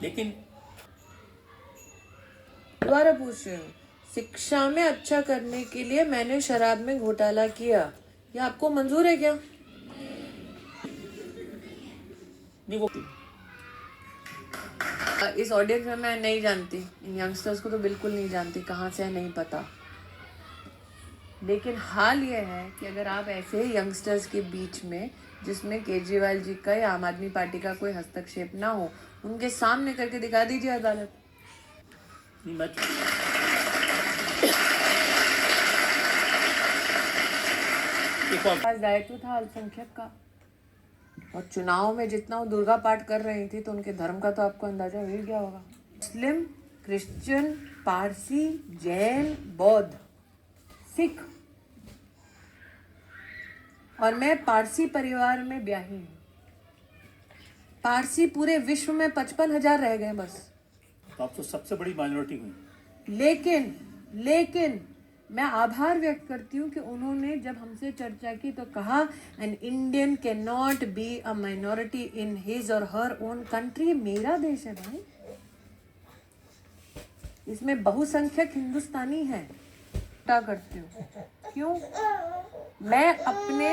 लेकिन दोबारा पूछ रही हूँ, शिक्षा में अच्छा करने के लिए मैंने शराब में घोटाला किया, ये आपको मंजूर है क्या? नहीं, वो इस ऑडियंस में मैं नहीं जानती, इन यंगस्टर्स को तो बिल्कुल नहीं जानती, कहाँ से है नहीं पता। लेकिन हाल ये है कि अगर आप ऐसे यंगस्टर्स के बीच में, जिसमें केजरीवाल जी का या आम आदमी पार्टी का कोई हस्तक्षेप ना हो, उनके सामने करके दिखा दीजिए अदालत। नहीं, मैं दायित्व था अल्पसंख्यक का, और चुनाव में जितना वो दुर्गा पाठ कर रही थी तो उनके धर्म का तो आपको अंदाजा हो ही गया होगा। मुस्लिम, क्रिश्चियन, पारसी, जैन, बौद्ध, सिख, और मैं पारसी परिवार में ब्याही हूँ। पारसी पूरे विश्व में 55,000 रह गए बस। तो आप तो सबसे बड़ी माइनॉरिटी हुई। लेकिन मैं आभार व्यक्त करती हूँ कि उन्होंने जब हमसे चर्चा की तो कहा, an Indian can not be a minority in his और हर ओन कंट्री। मेरा देश है भाई, इसमें बहुसंख्यक हिंदुस्तानी है। क्या करती हूँ? क्यों? मैं अपने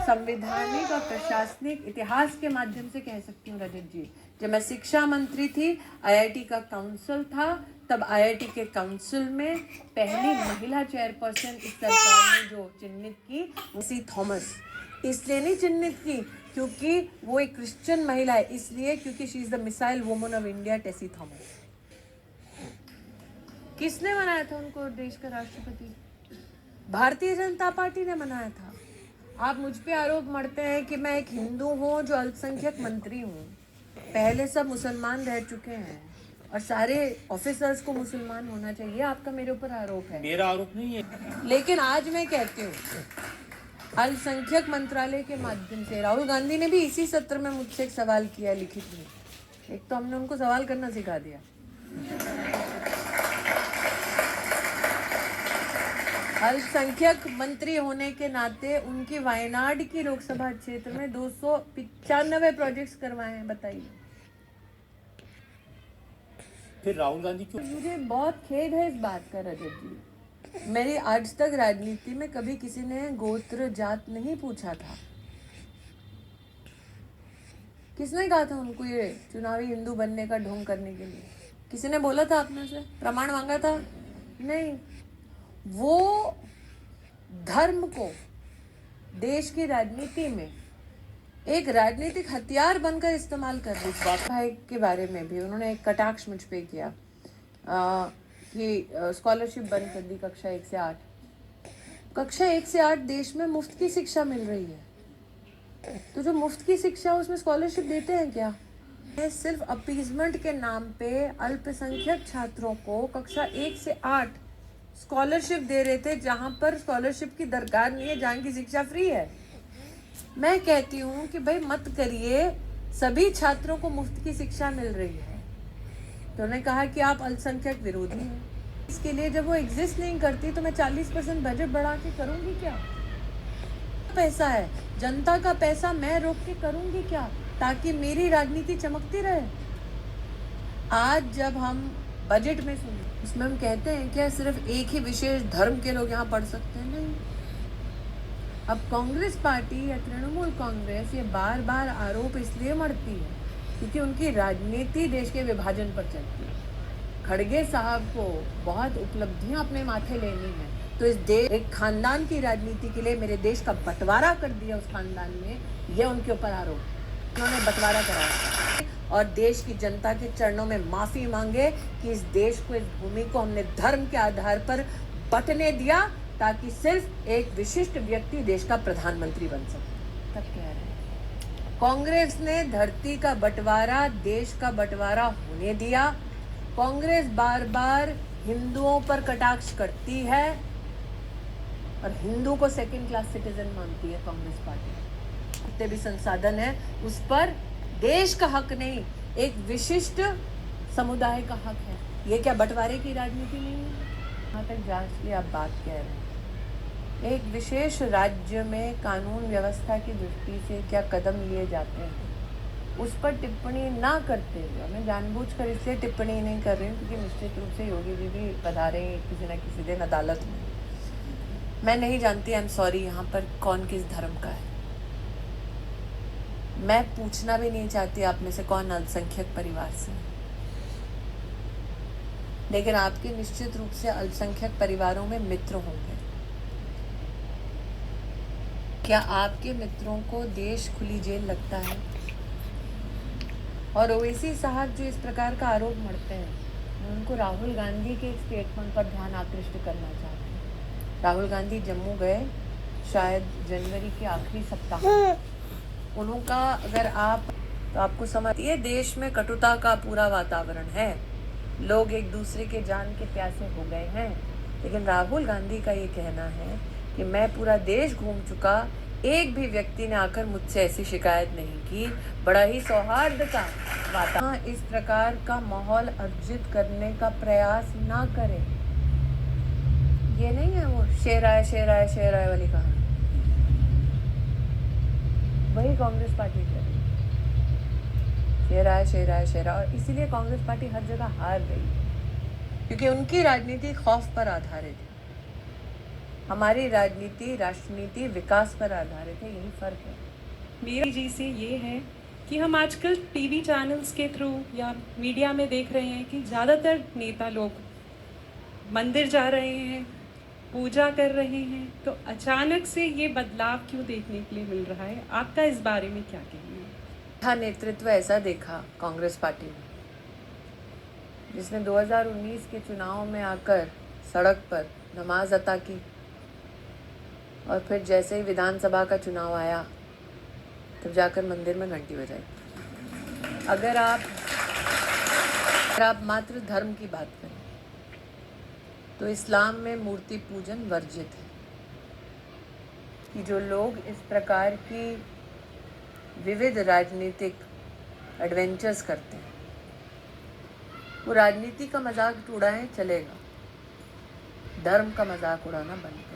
संवैधानिक और प्रशासनिक इतिहास के माध्यम से कह सकती हूँ रजत जी, जब मैं शिक्षा मंत्री थी, आईआईटी का काउंसिल था, तब आईआईटी के काउंसिल में पहली महिला चेयरपर्सन इस सरकार ने जो चिन्हित की, टेसी थॉमस। इसलिए नहीं चिन्हित की क्योंकि वो एक क्रिश्चियन महिला है, इसलिए क्योंकि she is the missile woman of India, Tessy Thomas. किसने बनाया था उनको देश का राष्ट्रपति? भारतीय जनता पार्टी ने बनाया था। आप मुझ पे आरोप मढ़ते हैं कि मैं एक हिंदू हूँ जो अल्पसंख्यक मंत्री हूँ। पहले सब मुसलमान रह चुके हैं और सारे ऑफिसर्स को मुसलमान होना चाहिए, आपका मेरे ऊपर आरोप है। मेरा आरोप नहीं है। लेकिन आज मैं कहती हूँ, अल्पसंख्यक मंत्रालय के माध्यम से राहुल गांधी ने भी इसी सत्र में मुझसे एक सवाल किया लिखित में। एक तो हमने उनको सवाल करना सिखा दिया। अल्पसंख्यक मंत्री होने के नाते उनकी वायनाड की लोकसभा क्षेत्र में 295 प्रोजेक्ट्स करवाए हैं, बताइए। फिर राहुल गांधी क्यों? मुझे बहुत खेद है इस बात का रजत जी, मेरी आज तक राजनीति में कभी किसी ने गोत्र जात नहीं पूछा था। किसने कहा था उनको ये चुनावी हिंदू बनने का ढोंग करने के लिए? किसी ने बोला था आपने से? प्रमाण मांगा था? नहीं। वो धर्म को देश की राजनीति में एक राजनीतिक हथियार बनकर इस्तेमाल कर रही। भाई के बारे में भी उन्होंने एक कटाक्ष मुझ पे किया कि स्कॉलरशिप बंद कर दी कक्षा 1 से 8। कक्षा 1 से 8 देश में मुफ्त की शिक्षा मिल रही है, तो जो मुफ्त की शिक्षा उसमें स्कॉलरशिप देते हैं क्या? सिर्फ अपीजमेंट के नाम पे अल्पसंख्यक छात्रों को कक्षा 1 से 8 स्कॉलरशिप दे रहे थे, जहां पर स्कॉलरशिप की दरकार नहीं है, जहां की शिक्षा फ्री है। मैं कहती हूँ कि भाई मत करिए, सभी छात्रों को मुफ्त की शिक्षा मिल रही है। तो उन्होंने कहा कि आप अल्पसंख्यक विरोधी हैं। इसके लिए जब वो एग्जिस्ट नहीं करती तो मैं 40% बजट बढ़ा के करूँगी क्या? पैसा है, जनता का पैसा, मैं रोक के करूँगी क्या ताकि मेरी राजनीति चमकती रहे? आज जब हम बजट में सुने, उसमें हम कहते हैं क्या सिर्फ एक ही विशेष धर्म के लोग यहाँ पढ़ सकते हैं? नहीं। अब कांग्रेस पार्टी या तृणमूल कांग्रेस ये बार बार आरोप इसलिए मढ़ती है क्योंकि उनकी राजनीति देश के विभाजन पर चलती है। खड़गे साहब को बहुत उपलब्धियां अपने माथे लेनी है, तो इस देश एक खानदान की राजनीति के लिए मेरे देश का बंटवारा कर दिया उस खानदान में, ये उनके ऊपर आरोप। उन्होंने बंटवारा कराया और देश की जनता के चरणों में माफी मांगे कि इस देश को, इस भूमि को हमने धर्म के आधार पर बंटने दिया ताकि सिर्फ एक विशिष्ट व्यक्ति देश का प्रधानमंत्री बन सके। तब कह रहे हैं कांग्रेस ने धरती का बंटवारा, देश का बंटवारा होने दिया। कांग्रेस बार बार हिंदुओं पर कटाक्ष करती है और हिंदू को सेकंड क्लास सिटीजन मानती है कांग्रेस पार्टी। जितने भी संसाधन है उस पर देश का हक नहीं, एक विशिष्ट समुदाय का हक है। ये क्या बंटवारे की राजनीति नहीं है? यहाँ तक जांच की आप बात कह रहे हैं, एक विशेष राज्य में कानून व्यवस्था की दृष्टि से क्या कदम लिए जाते हैं, उस पर टिप्पणी ना करते हुए, मैं जानबूझकर इसलिए टिप्पणी नहीं कर रही हूँ क्योंकि निश्चित रूप से योगी जी भी पधारे किसी न किसी दिन अदालत में। मैं नहीं जानती, आई एम सॉरी, यहाँ पर कौन किस धर्म का है। मैं पूछना भी नहीं चाहती आप में से कौन अल्पसंख्यक परिवार से, लेकिन आपके निश्चित रूप से अल्पसंख्यक परिवारों में मित्र होंगे। क्या आपके मित्रों को देश खुली जेल लगता है? और ओवैसी साहब जो इस प्रकार का आरोप मढ़ते हैं, मैं उनको राहुल गांधी के एक स्टेटमेंट पर ध्यान आकृष्ट करना चाहती हूँ। राहुल गांधी जम्मू गए शायद जनवरी के आखिरी सप्ताह। उनका अगर आप तो आपको समझ, ये देश में कटुता का पूरा वातावरण है, लोग एक दूसरे के जान के प्यासे हो गए हैं। लेकिन राहुल गांधी का ये कहना है कि मैं पूरा देश घूम चुका, एक भी व्यक्ति ने आकर मुझसे ऐसी शिकायत नहीं की। बड़ा ही सौहार्द का वातावरण, इस प्रकार का माहौल अर्जित करने का प्रयास ना करें। ये नहीं है वो शेर आए वाली कहानी, वही कांग्रेस पार्टी कर रही है, शेर आए। और इसीलिए कांग्रेस पार्टी हर जगह हार गई, क्योंकि उनकी राजनीति खौफ पर आधारित है, हमारी राजनीति राष्ट्रनीति विकास पर आधारित है। यही फर्क है। मेरा जी से ये है कि हम आजकल टीवी चैनल्स के थ्रू या मीडिया में देख रहे हैं कि ज़्यादातर नेता लोग मंदिर जा रहे हैं, पूजा कर रहे हैं, तो अचानक से ये बदलाव क्यों देखने के लिए मिल रहा है? आपका इस बारे में क्या कहना है? था नेतृत्व ऐसा देखा कांग्रेस पार्टी में, जिसने 2019 के चुनाव में आकर सड़क पर नमाज अता की, और फिर जैसे ही विधानसभा का चुनाव आया तब जाकर मंदिर में घंटी बजाई। अगर आप मात्र धर्म की बात करें तो इस्लाम में मूर्ति पूजन वर्जित है। कि जो लोग इस प्रकार की विविध राजनीतिक एडवेंचर्स करते हैं, वो राजनीति का मजाक उड़ाएं चलेगा, धर्म का मजाक उड़ाना बंद करें।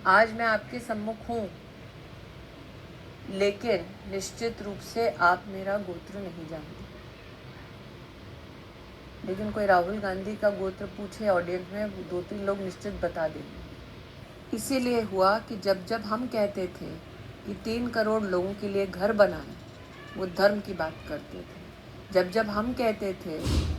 आज मैं आपके सम्मुख हूँ, लेकिन निश्चित रूप से आप मेरा गोत्र नहीं जानते। लेकिन कोई राहुल गांधी का गोत्र पूछे ऑडियंस में, 2-3 लोग निश्चित बता देंगे। इसीलिए हुआ कि जब हम कहते थे कि 3 करोड़ लोगों के लिए घर बनाए, वो धर्म की बात करते थे। जब हम कहते थे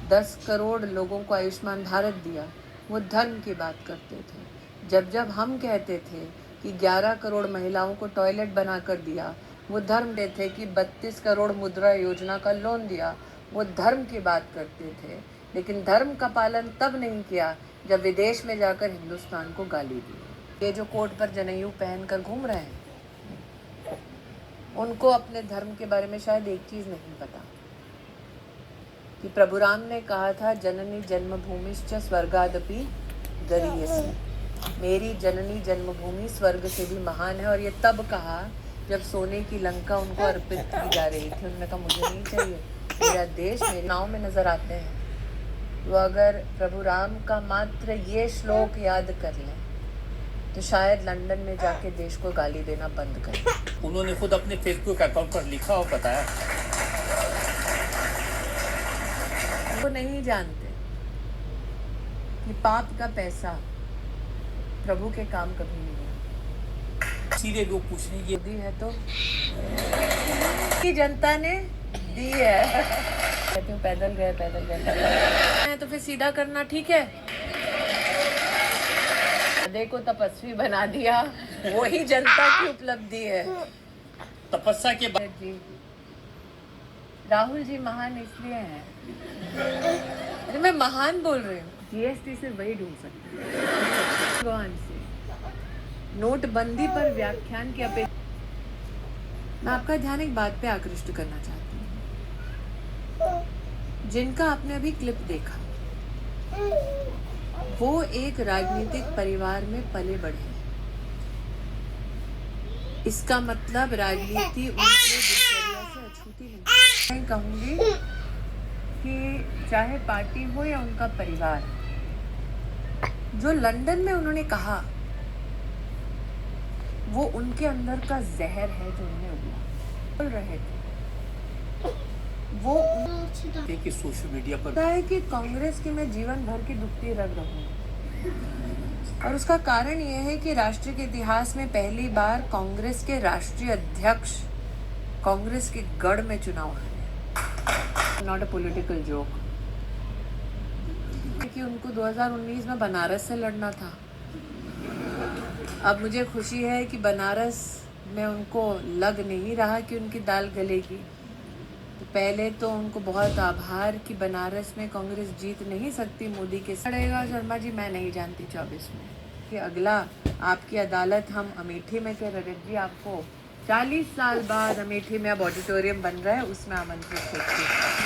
10 करोड़ लोगों को आयुष्मान भारत दिया, वो धर्म की बात करते थे। जब हम कहते थे कि 11 करोड़ महिलाओं को टॉयलेट बनाकर दिया, वो धर्म देते थे। कि 32 करोड़ मुद्रा योजना का लोन दिया, वो धर्म की बात करते थे। लेकिन धर्म का पालन तब नहीं किया जब विदेश में जाकर हिंदुस्तान को गाली दी। ये जो कोट पर जनेऊ पहनकर घूम रहे हैं, उनको अपने धर्म के बारे में शायद एक चीज़ नहीं पता कि प्रभु राम ने कहा था, जननी जन्मभूमिश्च स्वर्गादपि गरीयसी, मेरी जननी जन्मभूमि स्वर्ग से भी महान है। और ये तब कहा जब सोने की लंका उनको अर्पित की जा रही थी। उन्होंने कहा मुझे नहीं चाहिए, मेरा देश मेरे नाव में नजर आते हैं। तो अगर प्रभु राम का मात्र ये श्लोक याद कर लें तो शायद लंदन में जाके देश को गाली देना बंद करें। उन्होंने खुद अपने फेसबुक अकाउंट पर लिखा और बताया, वो नहीं जानते कि पाप का पैसा प्रभु के काम कभी नहीं है। सीधे लोग पूछने ये दी है तो कि जनता ने दी है। कहती हूँ पैदल गए तो फिर सीधा करना ठीक है। गधे को तपस्वी बना दिया, वही जनता की उपलब्धि है। तपस्या के बाद जी राहुल जी महान इसलिए हैं, अरे मैं महान बोल रही हूँ, जीएसटी से वही ढूंढ सकते हैं। भगवान से नोटबंदी पर व्याख्यान की अपेक्षा मैं आपका ध्यान एक बात पे आकृष्ट करना चाहती हूँ। जिनका आपने अभी क्लिप देखा, वो एक राजनीतिक परिवार में पले बढ़े हैं। इसका मतलब राजनीति उनके दिनचर्या से अछूती नहीं। मैं कहूँगी कि चाहे पार्टी हो या उनका परिवार, जो लंदन में उन्होंने कहा वो उनके अंदर का जहर है जो उन्हें उगला। बोल रहे थे वो कि सोशल मीडिया पर पता है कि कांग्रेस की मैं जीवन भर की दुखती रग रहूंगी, और उसका कारण यह है कि राष्ट्र के इतिहास में पहली बार कांग्रेस के राष्ट्रीय अध्यक्ष कांग्रेस के गढ़ में चुनाव हारे। नॉट अ पॉलिटिकल जोक कि उनको 2019 में बनारस से लड़ना था। अब मुझे खुशी है कि बनारस में उनको लग नहीं रहा कि उनकी दाल गलेगी। तो पहले तो उनको बहुत आभार कि बनारस में कांग्रेस जीत नहीं सकती मोदी के साथ। लड़ेगा शर्मा जी, मैं नहीं जानती 24 में कि अगला आपकी अदालत हम अमेठी में कह रहे जी, आपको 40 साल बाद अमेठी में अब ऑडिटोरियम बन रहा है, उसमें आमंत्रित करती है।